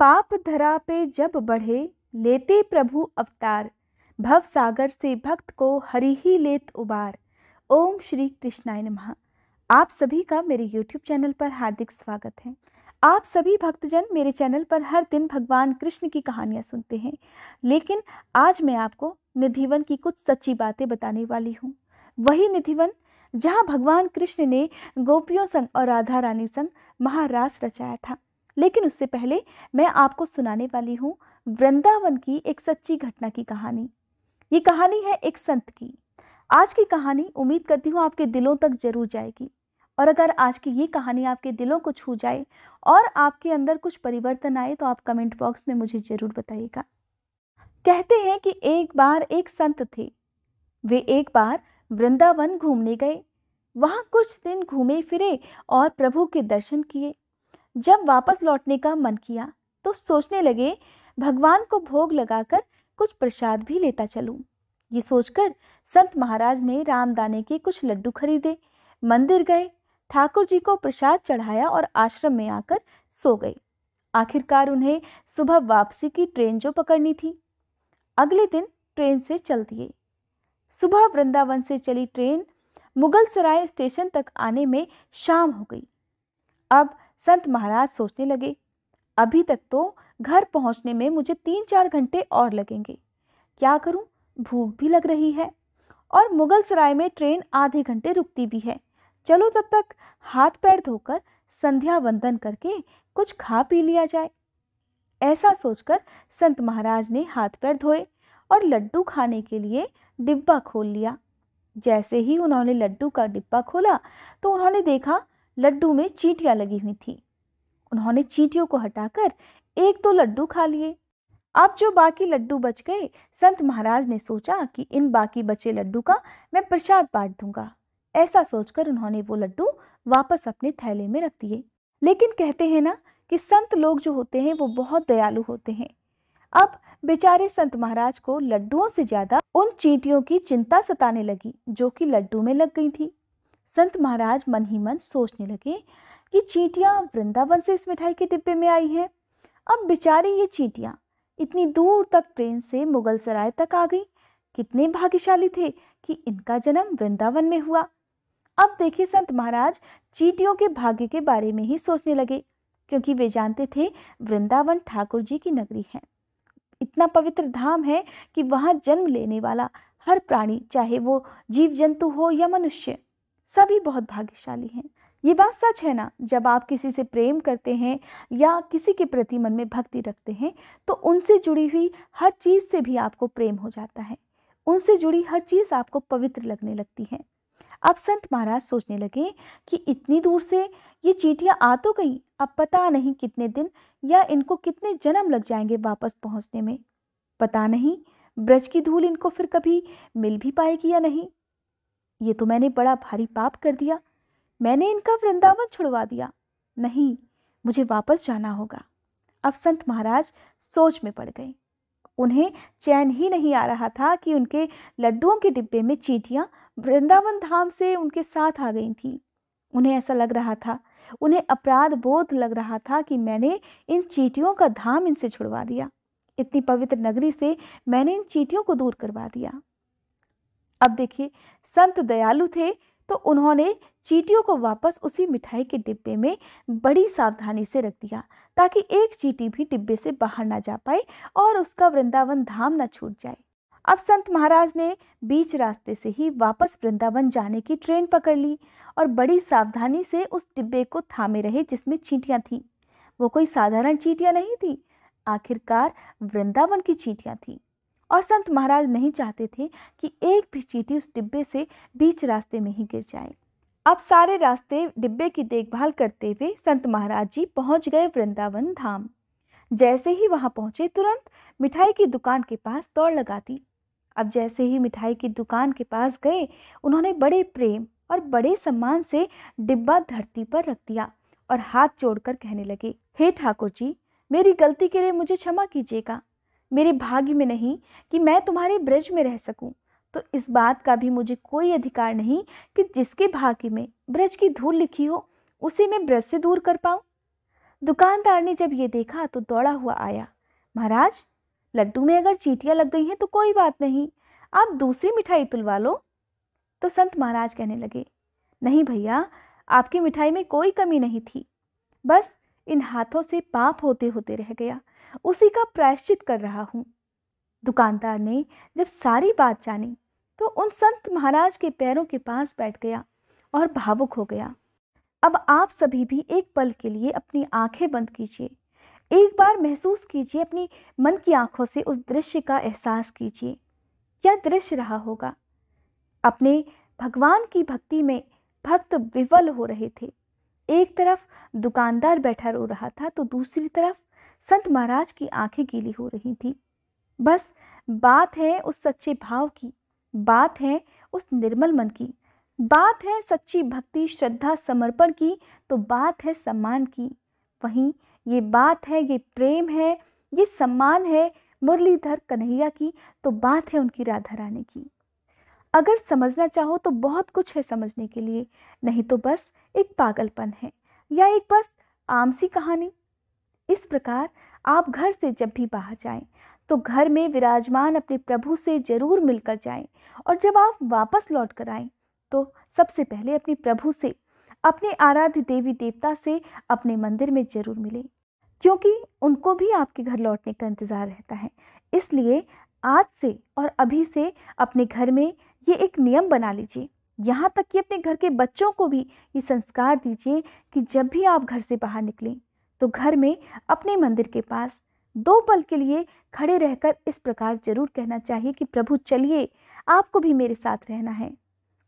पाप धरा पे जब बढ़े, लेते प्रभु अवतार, भव सागर से भक्त को हरि ही लेत उबार। ओम श्री कृष्णाय नमः। आप सभी का मेरे YouTube चैनल पर हार्दिक स्वागत है। आप सभी भक्तजन मेरे चैनल पर हर दिन भगवान कृष्ण की कहानियां सुनते हैं, लेकिन आज मैं आपको निधिवन की कुछ सच्ची बातें बताने वाली हूँ। वही निधिवन जहाँ भगवान कृष्ण ने गोपियों संग और राधा रानी संग महारास रचाया था। लेकिन उससे पहले मैं आपको सुनाने वाली हूँ वृंदावन की एक सच्ची घटना की कहानी। ये कहानी है एक संत की। आज की कहानी उम्मीद करती हूँ आपके दिलों तक जरूर जाएगी, और अगर आज की ये कहानी आपके दिलों को छू जाए और आपके अंदर कुछ परिवर्तन आए तो आप कमेंट बॉक्स में मुझे जरूर बताइएगा। कहते हैं कि एक बार एक संत थे। वे एक बार वृंदावन घूमने गए। वहां कुछ दिन घूमे फिरे और प्रभु के दर्शन किए। जब वापस लौटने का मन किया तो सोचने लगे भगवान को भोग लगाकर कुछ प्रसाद भी लेता चलूं। ये सोचकर संत महाराज ने रामदाने के कुछ लड्डू खरीदे, मंदिर गए, ठाकुर जी को प्रसाद चढ़ाया और आश्रम में आकर सो गए। आखिरकार उन्हें सुबह वापसी की ट्रेन जो पकड़नी थी, अगले दिन ट्रेन से चल दिए। सुबह वृंदावन से चली ट्रेन मुगलसराय स्टेशन तक आने में शाम हो गई। अब संत महाराज सोचने लगे, अभी तक तो घर पहुंचने में मुझे 3-4 घंटे और लगेंगे। क्या करूं? भूख भी लग रही है और मुगलसराय में ट्रेन आधे घंटे रुकती भी है। चलो तब तक हाथ पैर धोकर संध्या वंदन करके कुछ खा पी लिया जाए। ऐसा सोचकर संत महाराज ने हाथ पैर धोए और लड्डू खाने के लिए डिब्बा खोल लिया। जैसे ही उन्होंने लड्डू का डिब्बा खोला तो उन्होंने देखा लड्डू में चींटियां लगी हुई थी। उन्होंने चींटियों को हटाकर 1-2 लड्डू खा लिए। अब जो बाकी लड्डू बच गए, संत महाराज ने सोचा कि इन बाकी बचे लड्डू का मैं प्रसाद बांट दूंगा। ऐसा सोचकर उन्होंने वो लड्डू वापस अपने थैले में रख दिए। लेकिन कहते हैं ना कि संत लोग जो होते हैं वो बहुत दयालु होते हैं। अब बेचारे संत महाराज को लड्डुओं से ज्यादा उन चींटियों की चिंता सताने लगी जो कि लड्डू में लग गई थी। संत महाराज मन ही मन सोचने लगे कि चींटियां वृंदावन से इस मिठाई के डिब्बे में आई हैं। अब बेचारी ये चींटियां इतनी दूर तक ट्रेन से मुगलसराय तक आ गई। कितने भाग्यशाली थे कि इनका जन्म वृंदावन में हुआ। अब देखिए संत महाराज चींटियों के भाग्य के बारे में ही सोचने लगे, क्योंकि वे जानते थे वृंदावन ठाकुर जी की नगरी है। इतना पवित्र धाम है कि वहां जन्म लेने वाला हर प्राणी, चाहे वो जीव जंतु हो या मनुष्य, सभी बहुत भाग्यशाली हैं। ये बात सच है ना। जब आप किसी से प्रेम करते हैं या किसी के प्रति मन में भक्ति रखते हैं तो उनसे जुड़ी हुई हर चीज से भी आपको प्रेम हो जाता है। उनसे जुड़ी हर चीज आपको पवित्र लगने लगती है। अब संत महाराज सोचने लगे कि इतनी दूर से ये चींटियां आ तो गई, अब पता नहीं कितने दिन या इनको कितने जन्म लग जाएंगे वापस पहुंचने में। पता नहीं ब्रज की धूल इनको फिर कभी मिल भी पाएगी या नहीं। ये तो मैंने बड़ा भारी पाप कर दिया। मैंने इनका वृंदावन छुड़वा दिया। नहीं, मुझे वापस जाना होगा। अब संत महाराज सोच में पड़ गए। उन्हें चैन ही नहीं आ रहा था कि उनके लड्डुओं के डिब्बे में चींटियां वृंदावन धाम से उनके साथ आ गई थी। उन्हें ऐसा लग रहा था, उन्हें अपराध बोध लग रहा था कि मैंने इन चींटियों का धाम इनसे छुड़वा दिया। इतनी पवित्र नगरी से मैंने इन चींटियों को दूर करवा दिया। अब देखिए संत दयालु थे तो उन्होंने चींटियों को वापस उसी मिठाई के डिब्बे में बड़ी सावधानी से रख दिया, ताकि एक चींटी भी डिब्बे से बाहर ना जा पाए और उसका वृंदावन धाम ना छूट जाए। अब संत महाराज ने बीच रास्ते से ही वापस वृंदावन जाने की ट्रेन पकड़ ली और बड़ी सावधानी से उस डिब्बे को थामे रहे जिसमें चींटियां थी। वो कोई साधारण चींटियां नहीं थी, आखिरकार वृंदावन की चींटियां थी। और संत महाराज नहीं चाहते थे कि एक भी चींटी उस डिब्बे से बीच रास्ते में ही गिर जाए। अब सारे रास्ते डिब्बे की देखभाल करते हुए संत महाराज जी पहुंच गए वृंदावन धाम। जैसे ही वहां पहुंचे तुरंत मिठाई की दुकान के पास दौड़ लगा दी। अब जैसे ही मिठाई की दुकान के पास गए, उन्होंने बड़े प्रेम और बड़े सम्मान से डिब्बा धरती पर रख दिया और हाथ जोड़कर कहने लगे, हे ठाकुर जी, मेरी गलती के लिए मुझे क्षमा कीजिएगा। मेरे भाग्य में नहीं कि मैं तुम्हारे ब्रज में रह सकूं, तो इस बात का भी मुझे कोई अधिकार नहीं कि जिसके भाग्य में ब्रज की धूल लिखी हो उसे मैं ब्रज से दूर कर पाऊं। दुकानदार ने जब ये देखा तो दौड़ा हुआ आया। महाराज, लड्डू में अगर चींटियां लग गई हैं तो कोई बात नहीं, आप दूसरी मिठाई तुलवा लो। तो संत महाराज कहने लगे, नहीं भैया, आपकी मिठाई में कोई कमी नहीं थी, बस इन हाथों से पाप होते होते रह गया, उसी का प्रायश्चित कर रहा हूं। दुकानदार ने जब सारी बात जानी तो उन संत महाराज के पैरों के पास बैठ गया और भावुक हो गया। अब आप सभी भी एक पल के लिए अपनी आंखें बंद कीजिए, एक बार महसूस कीजिए, अपनी मन की आंखों से उस दृश्य का एहसास कीजिए। क्या दृश्य रहा होगा? अपने भगवान की भक्ति में भक्त विवल हो रहे थे। एक तरफ दुकानदार बैठा रो रहा था तो दूसरी तरफ संत महाराज की आंखें गीली हो रही थी। बस बात है उस सच्चे भाव की, बात है उस निर्मल मन की, बात है सच्ची भक्ति, श्रद्धा, समर्पण की, तो बात है सम्मान की। वहीं ये बात है, ये प्रेम है, ये सम्मान है मुरलीधर कन्हैया की, तो बात है उनकी राधा रानी की। अगर समझना चाहो तो बहुत कुछ है समझने के लिए, नहीं तो बस एक पागलपन है या एक बस आम सी कहानी। इस प्रकार आप घर से जब भी बाहर जाएं तो घर में विराजमान अपने प्रभु से जरूर मिलकर जाएं, और जब आप वापस लौट कर आएं तो सबसे पहले अपने प्रभु से, अपने आराध्य देवी देवता से अपने मंदिर में जरूर मिलें, क्योंकि उनको भी आपके घर लौटने का इंतजार रहता है। इसलिए आज से और अभी से अपने घर में ये एक नियम बना लीजिए, यहाँ तक कि अपने घर के बच्चों को भी ये संस्कार दीजिए कि जब भी आप घर से बाहर निकलें तो घर में अपने मंदिर के पास 2 पल के लिए खड़े रहकर इस प्रकार जरूर कहना चाहिए कि प्रभु चलिए, आपको भी मेरे साथ रहना है।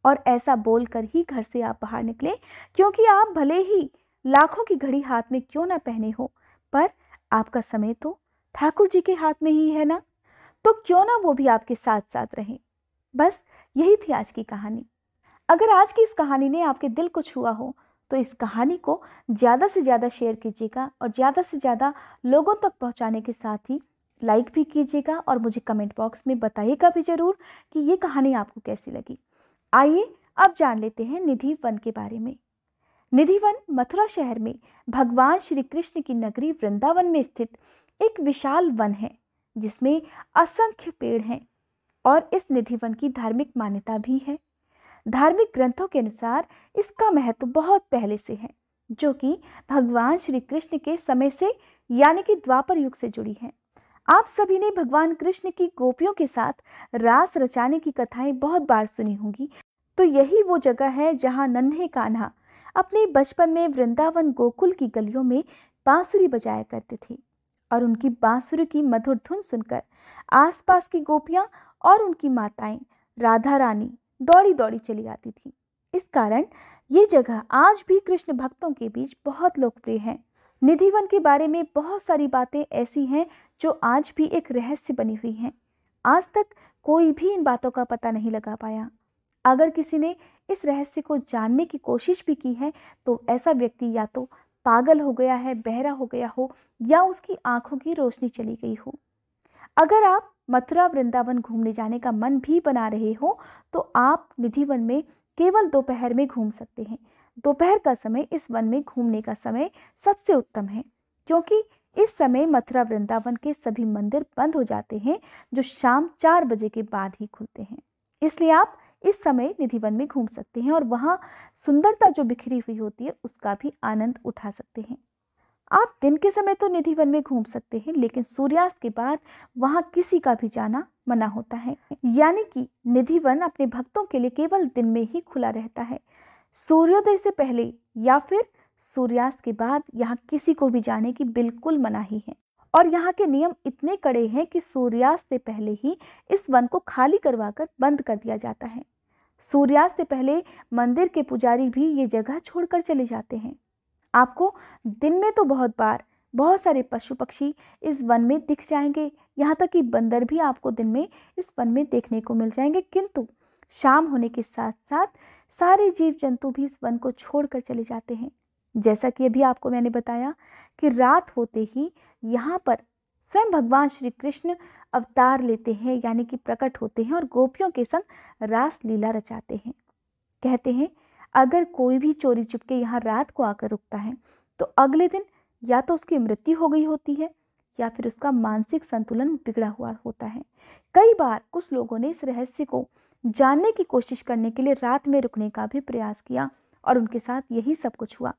और ऐसा बोलकर ही घर से आप बाहर निकलें, क्योंकि आप भले ही लाखों की घड़ी हाथ में क्यों ना पहने हो, पर आपका समय तो ठाकुर जी के हाथ में ही है ना, तो क्यों ना वो भी आपके साथ साथ रहें। बस यही थी आज की कहानी। अगर आज की इस कहानी ने आपके दिल को छुआ हो तो इस कहानी को ज़्यादा से ज़्यादा शेयर कीजिएगा और ज़्यादा से ज़्यादा लोगों तक पहुंचाने के साथ ही लाइक भी कीजिएगा और मुझे कमेंट बॉक्स में बताइएगा भी ज़रूर कि ये कहानी आपको कैसी लगी। आइए अब जान लेते हैं निधि वन के बारे में। निधि वन मथुरा शहर में भगवान श्री कृष्ण की नगरी वृंदावन में स्थित एक विशाल वन है, जिसमें असंख्य पेड़ हैं, और इस निधि वन की धार्मिक मान्यता भी है। धार्मिक ग्रंथों के अनुसार इसका महत्व बहुत पहले से है, जो कि भगवान श्री कृष्ण के समय से यानी कि द्वापर युग से जुड़ी है। आप सभी ने भगवान कृष्ण की गोपियों के साथ रास रचाने की कथाएं बहुत बार सुनी होंगी, तो यही वो जगह है जहां नन्हे कान्हा अपने बचपन में वृंदावन गोकुल की गलियों में बांसुरी बजाया करते थे, और उनकी बांसुरी की मधुर धुन सुनकर आसपास की गोपियां और उनकी माताएं राधा रानी दौड़ी दौड़ी चली आती थी। इस कारण ये जगह आज भी कृष्ण भक्तों के बीच बहुत लोकप्रिय है। निधि वन के बारे में बहुत सारी बातें ऐसी हैं जो आज भी एक रहस्य बनी हुई हैं। आज तक कोई भी इन बातों का पता नहीं लगा पाया। अगर किसी ने इस रहस्य को जानने की कोशिश भी की है तो ऐसा व्यक्ति या तो पागल हो गया है, बहरा हो गया हो, या उसकी आंखों की रोशनी चली गई हो। अगर आप मथुरा वृंदावन घूमने जाने का मन भी बना रहे हो तो आप निधि वन में केवल दोपहर में घूम सकते हैं। दोपहर का समय इस वन में घूमने का समय सबसे उत्तम है, क्योंकि इस समय मथुरा वृंदावन के सभी मंदिर बंद हो जाते हैं, जो शाम 4 बजे के बाद ही खुलते हैं। इसलिए आप इस समय निधि वन में घूम सकते हैं और वहाँ सुंदरता जो बिखरी हुई होती है उसका भी आनंद उठा सकते हैं। आप दिन के समय तो निधि वन में घूम सकते हैं, लेकिन सूर्यास्त के बाद वहां किसी का भी जाना मना होता है, यानी कि निधि वन अपने भक्तों के लिए केवल दिन में ही खुला रहता है। सूर्योदय से पहले या फिर सूर्यास्त के बाद यहाँ किसी को भी जाने की बिल्कुल मनाही है, और यहाँ के नियम इतने कड़े हैं कि सूर्यास्त से पहले ही इस वन को खाली करवाकर बंद कर दिया जाता है। सूर्यास्त से पहले मंदिर के पुजारी भी ये जगह छोड़कर चले जाते हैं। आपको दिन में तो बहुत सारे पशु पक्षी इस वन में दिख जाएंगे, यहाँ तक कि बंदर भी आपको दिन में इस वन में देखने को मिल जाएंगे, किंतु शाम होने के साथ साथ सारे जीव जंतु भी इस वन को छोड़कर चले जाते हैं। जैसा कि अभी आपको मैंने बताया कि रात होते ही यहाँ पर स्वयं भगवान श्री कृष्ण अवतार लेते हैं, यानी कि प्रकट होते हैं और गोपियों के संग रास लीला रचाते हैं। कहते हैं अगर कोई भी चोरी चुपके यहाँ रात को आकर रुकता है तो अगले दिन या तो उसकी मृत्यु हो गई होती है या फिर उसका मानसिक संतुलन बिगड़ा हुआ होता है। कई बार कुछ लोगों ने इस रहस्य को जानने की कोशिश करने के लिए रात में रुकने का भी प्रयास किया और उनके साथ यही सब कुछ हुआ।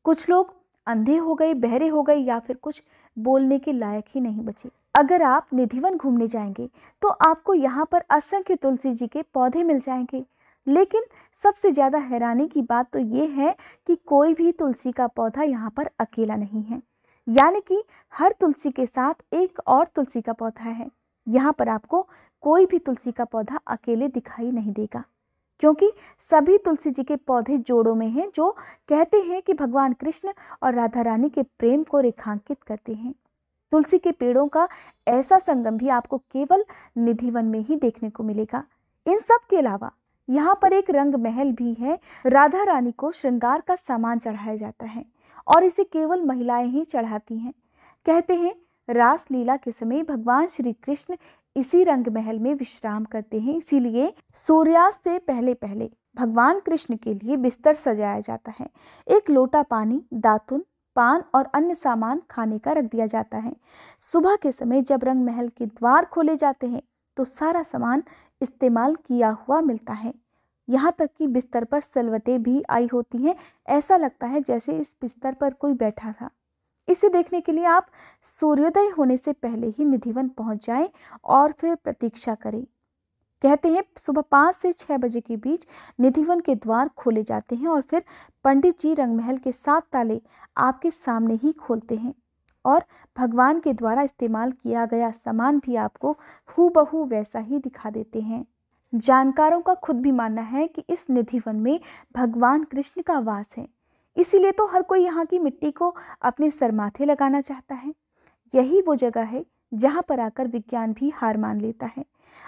कुछ लोग अंधे हो गए, बहरे हो गए या फिर कुछ बोलने के लायक ही नहीं बचे। अगर आप निधिवन घूमने जाएंगे तो आपको यहाँ पर असंख्य तुलसी जी के पौधे मिल जाएंगे, लेकिन सबसे ज्यादा हैरानी की बात तो ये है कि कोई भी तुलसी का पौधा यहाँ पर अकेला नहीं है, यानी कि हर तुलसी के साथ एक और तुलसी का पौधा है। यहाँ पर आपको कोई भी तुलसी का पौधा अकेले दिखाई नहीं देगा, क्योंकि सभी तुलसी जी के पौधे जोड़ों में हैं, जो कहते हैं कि भगवान कृष्ण और राधा रानी के प्रेम को रेखांकित करते हैं। तुलसी के पेड़ों का ऐसा संगम भी आपको केवल निधिवन में ही देखने को मिलेगा। इन सब के अलावा यहाँ पर एक रंग महल भी है। राधा रानी को श्रृंगार का सामान चढ़ाया जाता है और इसे केवल महिलाएं ही चढ़ाती हैं। कहते हैं रास लीला के समय भगवान श्री कृष्ण इसी रंग महल में विश्राम करते हैं, इसीलिए सूर्यास्त से पहले पहले भगवान कृष्ण के लिए बिस्तर सजाया जाता है। एक लोटा पानी, दातुन, पान और अन्य सामान खाने का रख दिया जाता है। सुबह के समय जब रंग महल के द्वार खोले जाते हैं तो सारा सामान इस्तेमाल किया हुआ मिलता है। यहाँ तक कि बिस्तर पर सलवटें भी आई होती हैं। ऐसा लगता है जैसे इस बिस्तर पर कोई बैठा था। इसे देखने के लिए आप सूर्योदय होने से पहले ही निधिवन पहुंच जाएं और फिर प्रतीक्षा करें। कहते हैं सुबह 5 से 6 बजे के बीच निधिवन के द्वार खोले जाते हैं और फिर पंडित जी रंगमहल के 7 ताले आपके सामने ही खोलते हैं और भगवान के द्वारा इस्तेमाल किया गया सामान भी आपको हूबहू वैसा ही दिखा देते हैं। जानकारों का खुद भी मानना है कि इस निधिवन में भगवान कृष्ण का वास है, इसीलिए तो हर कोई यहाँ की मिट्टी को अपने सर माथे लगाना चाहता है। यही वो जगह है जहाँ पर आकर विज्ञान भी हार मान लेता है।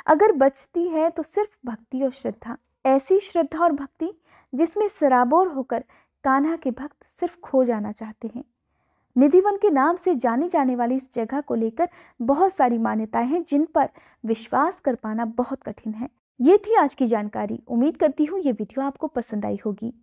अगर बचती है तो सिर्फ भक्ति और श्रद्धा, ऐसी श्रद्धा और भक्ति जिसमें सराबोर होकर कान्हा के भक्त सिर्फ खो जाना चाहते हैं। निधिवन के नाम से जानी जाने वाली इस जगह को लेकर बहुत सारी मान्यताएं हैं, जिन पर विश्वास कर पाना बहुत कठिन है। ये थी आज की जानकारी। उम्मीद करती हूँ ये वीडियो आपको पसंद आई होगी।